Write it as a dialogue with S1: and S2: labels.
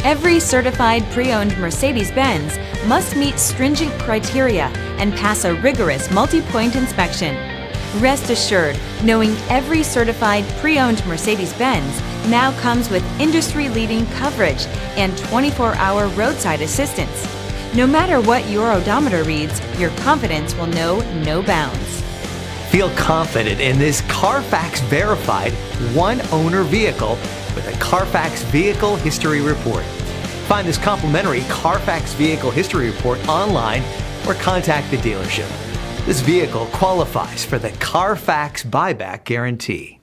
S1: Every certified pre-owned Mercedes-Benz must meet stringent criteria and pass a rigorous multi-point inspection. Rest assured, knowing every certified pre-owned Mercedes-Benz now comes with industry-leading coverage and 24-hour roadside assistance. No matter what your odometer reads, your confidence will know no bounds.
S2: Feel confident in this Carfax verified one-owner vehicle with a Carfax Vehicle History Report. Find this complimentary Carfax Vehicle History Report online or contact the dealership. This vehicle qualifies for the Carfax Buyback Guarantee.